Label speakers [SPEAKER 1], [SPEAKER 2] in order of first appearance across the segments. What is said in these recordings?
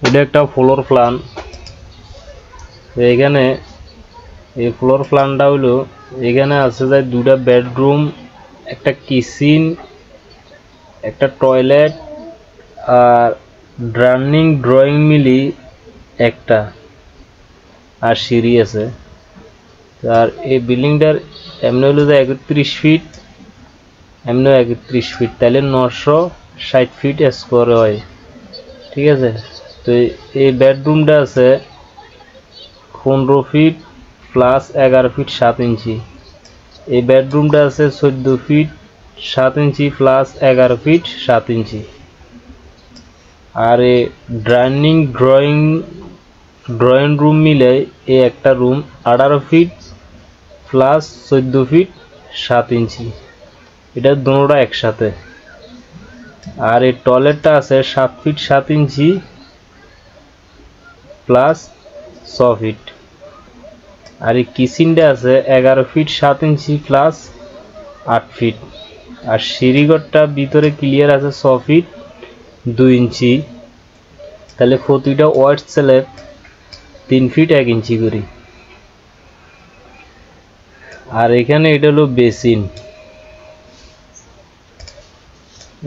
[SPEAKER 1] এটা একটা floor plan. এখানে এই ফ্লোর প্ল্যানটা হলো এখানে আছে যে দুটা বেডরুম, একটা কিচেন, একটা টয়লেট আর রানিং ড্রয়িং মিলি একটা, আর সিঁড়ি আছে। আর এই বিল্ডিংটার এমনি হলো যে 31 ফিট, এমনি 31 ফিট, তাহলে 960 ফিট স্কোয়ার হয়। ঠিক আছে, তো এই বেডরুমটা আছে 15 ফিট প্লাস 11 ফিট 7 ইঞ্চি। এই বেডরুমটা আছে 14 ফিট 7 ইঞ্চি প্লাস 11 ফিট 7 ইঞ্চি। আর এই ড্রয়িং রুম মিলে এই একটা রুম 18 ফিট প্লাস 14 ফিট 7 ইঞ্চি, এটা দুটোটা একসাথে। আর এই টয়লেটটা আছে 7 ফিট 7 ইঞ্চি প্লাস 6 ফিট। আর এই কিচেনটা আছে 11 ফিট 7 ইঞ্চি প্লাস 8 ফিট। আর সিঁড়িঘরটা ভিতরে ক্লিয়ার আছে 6 ফিট 2 ইঞ্চি, তাহলে প্রতিটা ওয়ার্ড স্ল্যাব 3 ফিট 1 ইঞ্চি করি। আর এখানে এটা হলো বেসিন,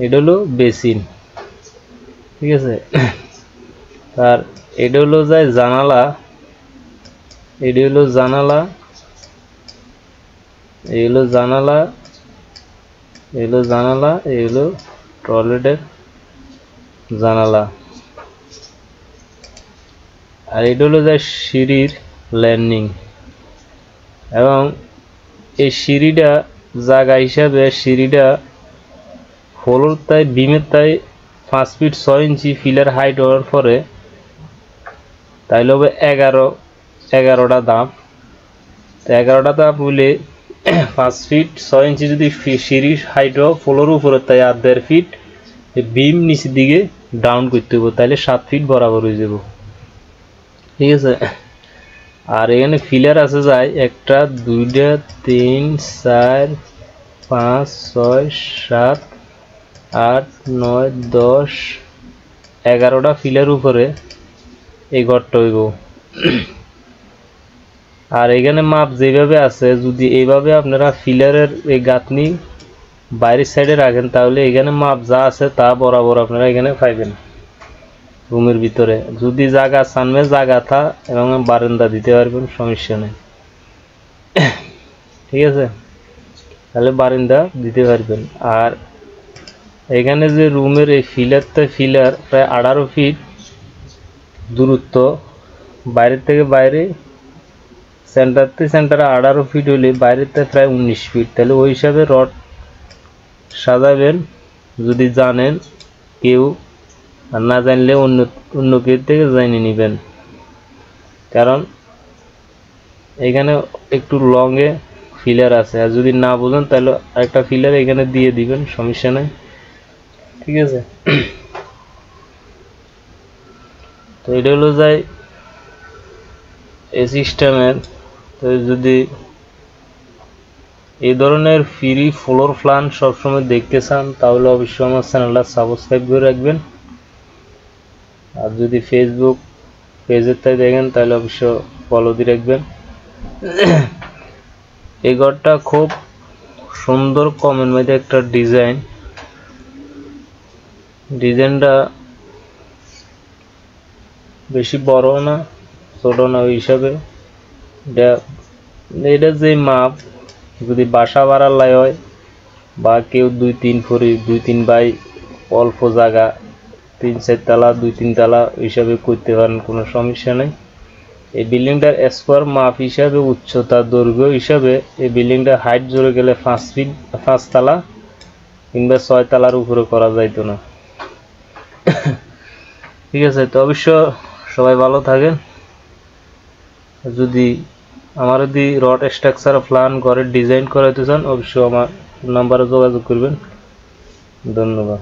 [SPEAKER 1] এটা হলো বেসিন। ঠিক আছে, আর এটা হলো যায় জানালা, এটা হলো জানালা, এই হলো জানালা, এই হলো জানালা, এই হলো টয়লেটের জানালা। আর এটা হলো যায় সিঁড়ির ল্যান্ডিং, এবং এই সিঁড়িটা জায়গা হিসাবে সিঁড়িটা ফ্লোর তাই বিমের তাই 5 ফিট 6 ইঞ্চি ফিলার হাইট হওয়ার পরে তাইলে হবে 11টা ধাপ। 11টা ধাপ হইলে 5 ফিট 6 ইঞ্চি যদি সিঁড়ির হাইট হয় ফ্লোর উপরে তাই 1.5 ফিট বিম নিচের দিকে ডাউন করতে হবে, তাইলে 7 ফিট বরাবর হয়ে যাব। ঠিক আছে, আর এখানে ফিলার আছে যায় 1টা 2টা 3 4 5 6 7 8 9 10 11টা ফিলার উপরে এই ঘরটা হইব। আর এখানে মাপ যেভাবে আছে, যদি এইভাবে আপনারা ফিলারের এই গাঁথনি বাইরের সাইডে রাখেন তাহলে এখানে মাপ যা আছে তা বরাবর আপনারা এখানে পাইবেন রুমের ভিতরে। যদি জায়গা সামনে জায়গা থা এবং বারান্দা দিতে পারবেন, সমস্যা নেই। ঠিক আছে, তাহলে বারান্দা দিতে পারবেন। আর এখানে যে রুমের এই ফিলার প্রায় 18 ফিট দূরত্ব, বাইরের থেকে বাইরে সেন্টার থেকে সেন্টারে 18 ফিট হলে বাইরের থেকে প্রায় 19 ফিট, তাহলে ওই হিসাবে রড সাজাবেন। যদি জানেন কেউ, আর না জানলে অন্য কেউ থেকে জেনে নেবেন, কারণ এখানে একটু লংয়ে ফিলার আছে। আর যদি না বোঝেন তাহলে একটা ফিলার এখানে দিয়ে দিবেন, সমস্যা নেই। ঠিক আছে, তো এটা হলো যায় এই সিস্টেমের। তো যদি এই ধরনের ফ্রি ফ্লোর প্ল্যান সবসময় দেখতে চান তাহলে অবশ্যই আমার চ্যানেলটা সাবস্ক্রাইব করে রাখবেন। আর যদি ফেসবুক পেজের তাই দেখেন তাহলে অবশ্যই ফলো দিয়ে রাখবেন। এই ঘরটা খুব সুন্দর, কমের মধ্যে একটা ডিজাইনটা বেশি বড় না ছোট না, ওই হিসাবে এটা যে মাপ, যদি বাসা বাড়ালাই হয় বা কেউ 2-3 বাই অল্প জায়গা 3-4 তলা 2-3 তলা হিসাবে করতে পারেন, কোনো সমস্যা নেই। এই বিল্ডিংটার স্কোয়ার মাপ হিসাবে উচ্চতা দৈর্ঘ্য হিসাবে এই বিল্ডিংটার হাইট জোরে গেলে 5 ফিট 5 তলা কিংবা 6 তলার উপরে করা যাইতো না। ঠিক আছে, তো অবশ্য সবাই ভালো থাকেন। যদি রড স্ট্রাকচার প্ল্যান করে ডিজাইন করাইতে চান অবশ্যই আমার নাম্বারে যোগাযোগ করবেন। ধন্যবাদ।